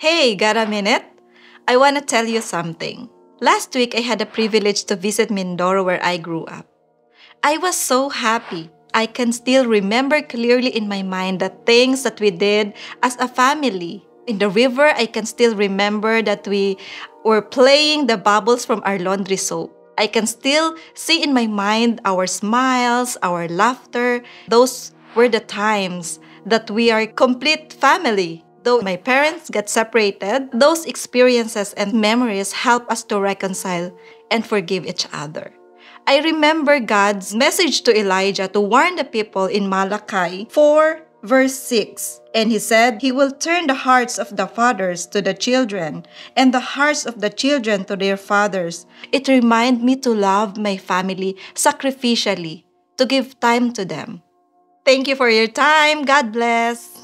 Hey, got a minute? I want to tell you something. Last week, I had the privilege to visit Mindoro where I grew up. I was so happy. I can still remember clearly in my mind the things that we did as a family. In the river, I can still remember that we were playing the bubbles from our laundry soap. I can still see in my mind our smiles, our laughter. Those were the times that we are complete family. Though my parents got separated, those experiences and memories help us to reconcile and forgive each other. I remember God's message to Elijah to warn the people in Malachi 4 verse 6. And he said, He will turn the hearts of the fathers to the children, and the hearts of the children to their fathers. It reminded me to love my family sacrificially, to give time to them. Thank you for your time. God bless.